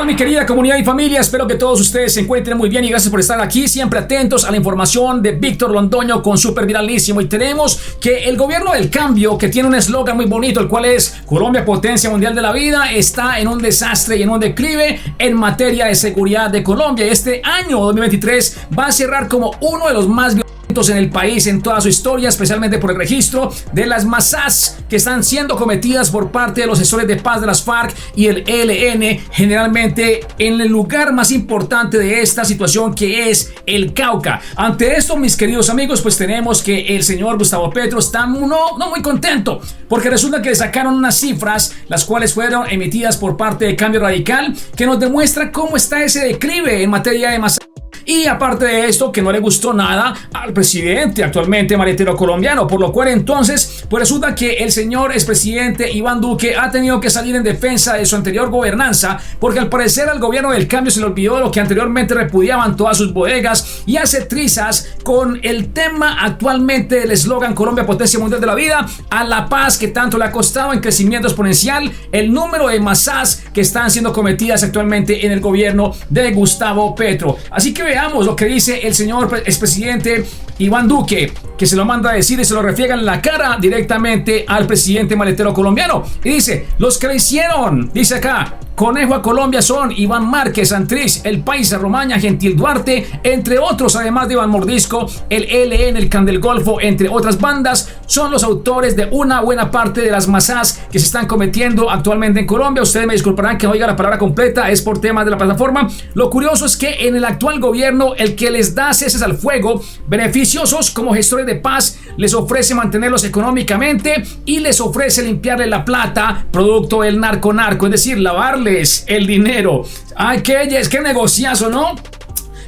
Mi querida comunidad y familia, espero que todos ustedes se encuentren muy bien y gracias por estar aquí, siempre atentos a la información de Víctor Londoño con Super Viralísimo. Y tenemos que el gobierno del cambio, que tiene un eslogan muy bonito, el cual es Colombia, potencia mundial de la vida, está en un desastre y en un declive en materia de seguridad de Colombia. Este año 2023 va a cerrar como uno de los más violentos en el país en toda su historia, especialmente por el registro de las masacres que están siendo cometidas por parte de los gestores de paz de las FARC y el ELN, generalmente en el lugar más importante de esta situación, que es el Cauca. Ante esto, mis queridos amigos, pues tenemos que el señor Gustavo Petro está no muy contento, porque resulta que le sacaron unas cifras, las cuales fueron emitidas por parte de Cambio Radical, que nos demuestra cómo está ese declive en materia de masacres. Y aparte de esto, que no le gustó nada al presidente actualmente maletero colombiano, por lo cual entonces pues resulta que el señor expresidente Iván Duque ha tenido que salir en defensa de su anterior gobernanza, porque al parecer al gobierno del cambio se le olvidó lo que anteriormente repudiaban todas sus bodegas, y hace trizas con el tema actualmente del eslogan Colombia, potencia mundial de la vida, a la paz que tanto le ha costado en crecimiento exponencial el número de masacres que están siendo cometidas actualmente en el gobierno de Gustavo Petro. Así que veamos lo que dice el señor expresidente Iván Duque, que se lo manda a decir y se lo refriega en la cara directamente al presidente maletero colombiano. Y dice: los que lo hicieron, dice acá, conejo a Colombia son Iván Márquez, Santrich, el Paisa, Romaña, Gentil Duarte, entre otros, además de Iván Mordisco, el ELN, el Can del Golfo, entre otras bandas, son los autores de una buena parte de las masacres que se están cometiendo actualmente en Colombia. Ustedes me disculparán que no oiga la palabra completa, es por temas de la plataforma. Lo curioso es que en el actual gobierno, el que les da ceses al fuego, beneficiosos como gestores de paz, les ofrece mantenerlos económicamente y les ofrece limpiarle la plata, producto del narco, es decir, lavarles el dinero. Ay, qué negociazo, ¿no?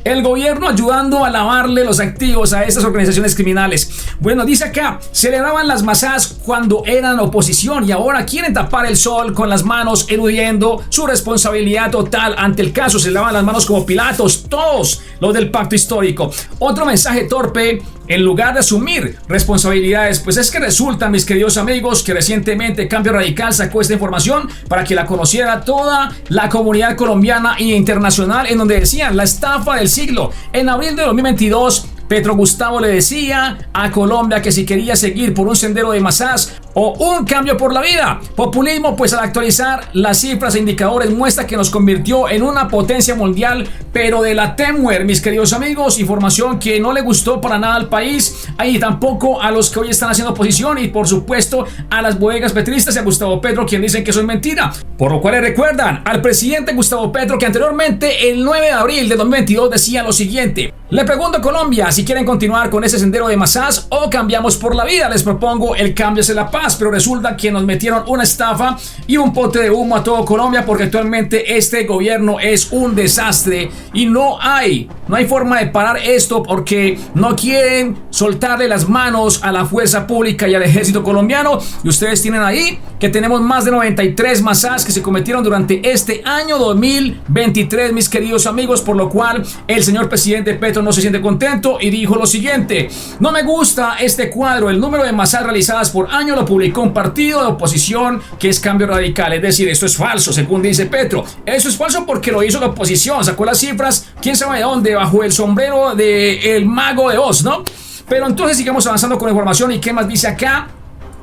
El gobierno ayudando a lavarle los activos a estas organizaciones criminales. Bueno, dice acá, celebraban las masacres cuando eran oposición y ahora quieren tapar el sol con las manos, eludiendo su responsabilidad total ante el caso. Se lavan las manos como Pilatos, todos los del pacto histórico. Otro mensaje torpe, en lugar de asumir responsabilidades. Pues es que resulta, mis queridos amigos, que recientemente Cambio Radical sacó esta información para que la conociera toda la comunidad colombiana e internacional, en donde decían la estafa del siglo. En abril de 2022, Petro Gustavo le decía a Colombia que si quería seguir por un sendero de masacres o un cambio por la vida. Populismo, pues al actualizar las cifras e indicadores muestra que nos convirtió en una potencia mundial, pero de la Temwer, mis queridos amigos. Información que no le gustó para nada al país, y tampoco a los que hoy están haciendo oposición, y por supuesto a las bodegas petristas y a Gustavo Petro, quien dicen que eso es mentira. Por lo cual le recuerdan al presidente Gustavo Petro que anteriormente, el 9 de abril de 2022, decía lo siguiente: le pregunto a Colombia si quieren continuar con ese sendero de masacres o cambiamos por la vida. Les propongo el cambio hacia la paz, pero resulta que nos metieron una estafa y un pote de humo a todo Colombia, porque actualmente este gobierno es un desastre y no hay forma de parar esto, porque no quieren soltarle las manos a la fuerza pública y al ejército colombiano. Y ustedes tienen ahí que tenemos más de 93 masacres que se cometieron durante este año 2023, mis queridos amigos, por lo cual el señor presidente Petro no se siente contento y dijo lo siguiente: no me gusta este cuadro, el número de masacres realizadas por año lo publicó un partido de oposición que es Cambio Radical. Es decir, esto es falso, según dice Petro. Eso es falso porque lo hizo la oposición, sacó las cifras, quién sabe de dónde, bajo el sombrero del mago de Oz, ¿no? Pero entonces sigamos avanzando con la información. ¿Y qué más dice acá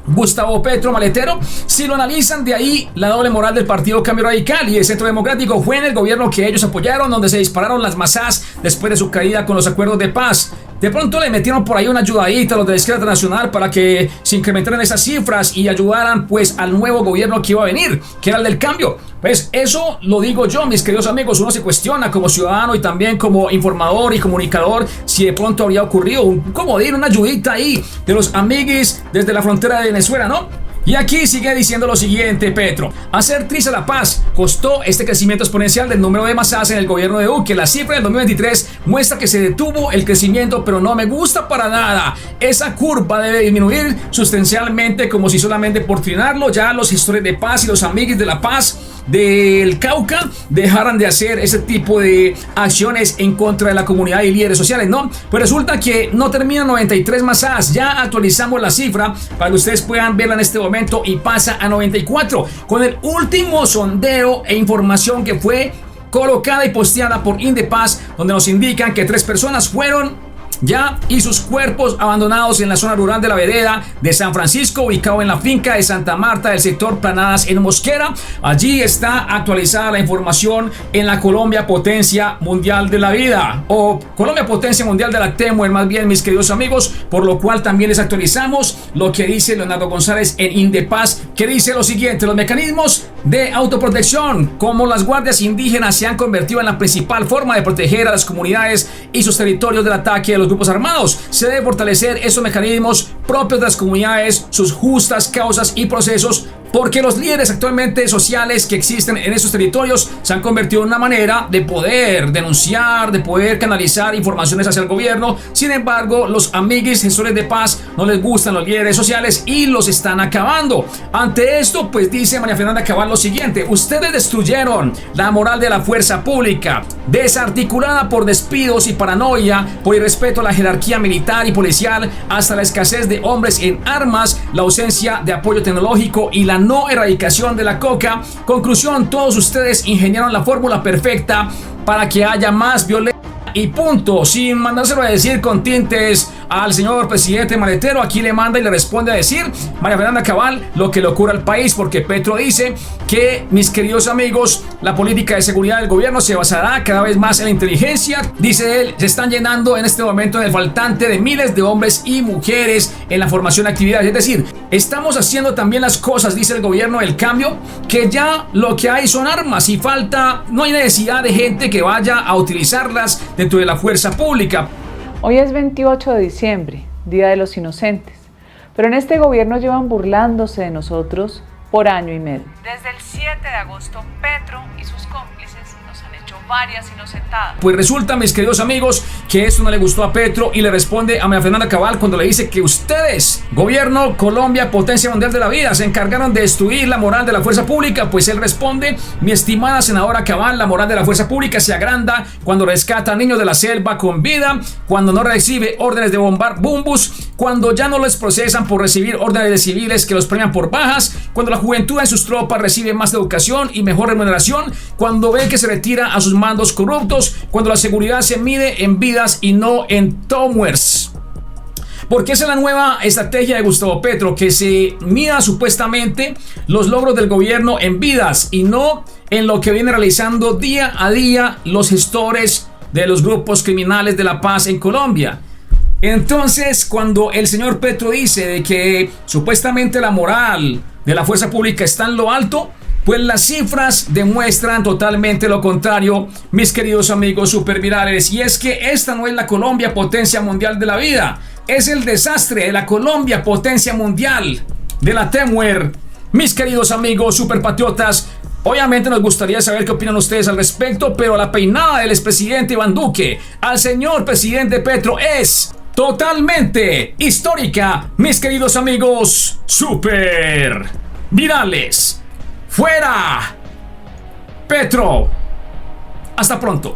Gustavo Petro maletero? Si lo analizan, de ahí la doble moral del partido Cambio Radical y el Centro Democrático. Fue en el gobierno que ellos apoyaron donde se dispararon las masacres después de su caída con los acuerdos de paz. De pronto le metieron por ahí una ayudadita a los de la izquierda nacional para que se incrementaran esas cifras y ayudaran pues al nuevo gobierno que iba a venir, que era el del cambio. Pues eso lo digo yo, mis queridos amigos. Uno se cuestiona como ciudadano y también como informador y comunicador si de pronto habría ocurrido un comodín, una ayudita ahí de los amiguis desde la frontera de Venezuela, ¿no? Y aquí sigue diciendo lo siguiente Petro: hacer triza la paz costó este crecimiento exponencial del número de masacres en el gobierno de Duque. La cifra del 2023 muestra que se detuvo el crecimiento, pero no me gusta para nada. Esa curva debe disminuir sustancialmente, como si solamente por trinarlo ya los gestores de paz y los amiguis de la paz del Cauca dejaran de hacer ese tipo de acciones en contra de la comunidad y líderes sociales, ¿no? Pues resulta que no terminan 93 masacres. Ya actualizamos la cifra para que ustedes puedan verla en este momento y pasa a 94 con el último sondeo e información que fue colocada y posteada por Indepaz, donde nos indican que 3 personas fueron ya y sus cuerpos abandonados en la zona rural de la vereda de San Francisco, ubicado en la finca de Santa Marta del sector Planadas en Mosquera. Allí está actualizada la información en la Colombia Potencia Mundial de la Vida, o Colombia Potencia Mundial de la Temuer, más bien, mis queridos amigos, por lo cual también les actualizamos lo que dice Leonardo González en Indepaz, que dice lo siguiente: los mecanismos de autoprotección como las guardias indígenas se han convertido en la principal forma de proteger a las comunidades y sus territorios del ataque de los grupos armados. Se debe fortalecer esos mecanismos propios de las comunidades, sus justas causas y procesos, porque los líderes actualmente sociales que existen en esos territorios se han convertido en una manera de poder denunciar, de poder canalizar informaciones hacia el gobierno. Sin embargo, los amiguis gestores de paz no les gustan los líderes sociales y los están acabando. Ante esto, pues dice María Fernanda Cabal lo siguiente: ustedes destruyeron la moral de la fuerza pública, desarticulada por despidos y paranoia, por irrespeto a la jerarquía militar y policial, hasta la escasez de hombres en armas, la ausencia de apoyo tecnológico y la no erradicación de la coca. Conclusión: todos ustedes ingeniaron la fórmula perfecta para que haya más violencia y punto, sin mandárselo a decir con tintes al señor presidente maletero. Aquí le manda y le responde a decir María Fernanda Cabal lo que le ocurre al país, porque Petro dice que, mis queridos amigos, la política de seguridad del gobierno se basará cada vez más en la inteligencia. Dice él, se están llenando en este momento en el faltante de miles de hombres y mujeres en la formación de actividades. Es decir, estamos haciendo también las cosas, dice el gobierno del cambio, que ya lo que hay son armas y falta, no hay necesidad de gente que vaya a utilizarlas dentro de la fuerza pública. Hoy es 28 de diciembre, Día de los Inocentes, pero en este gobierno llevan burlándose de nosotros por año y medio. Desde el 7 de agosto, Petro y sus cómplices nos han hecho varias inocentadas. Pues resulta, mis queridos amigos, que esto no le gustó a Petro y le responde a María Fernanda Cabal cuando le dice que ustedes, gobierno Colombia Potencia Mundial de la Vida, se encargaron de destruir la moral de la fuerza pública. Pues él responde: mi estimada senadora Cabal, la moral de la fuerza pública se agranda cuando rescata a niños de la selva con vida, cuando no recibe órdenes de bombar bumbus, cuando ya no les procesan por recibir órdenes de civiles que los premian por bajas, cuando la juventud en sus tropas recibe más educación y mejor remuneración, cuando ve que se retira a sus mandos corruptos, cuando la seguridad se mide en vidas y no en towers. Porque esa es la nueva estrategia de Gustavo Petro, que se mida supuestamente los logros del gobierno en vidas y no en lo que viene realizando día a día los gestores de los grupos criminales de la paz en Colombia. Entonces, cuando el señor Petro dice de que supuestamente la moral de la fuerza pública está en lo alto, pues las cifras demuestran totalmente lo contrario, mis queridos amigos supervirales. Y es que esta no es la Colombia Potencia Mundial de la Vida, es el desastre de la Colombia Potencia Mundial de la Temuer. Mis queridos amigos superpatriotas, obviamente nos gustaría saber qué opinan ustedes al respecto, pero la peinada del expresidente Iván Duque al señor presidente Petro es totalmente histórica, mis queridos amigos super virales. ¡Fuera Petro! Hasta pronto.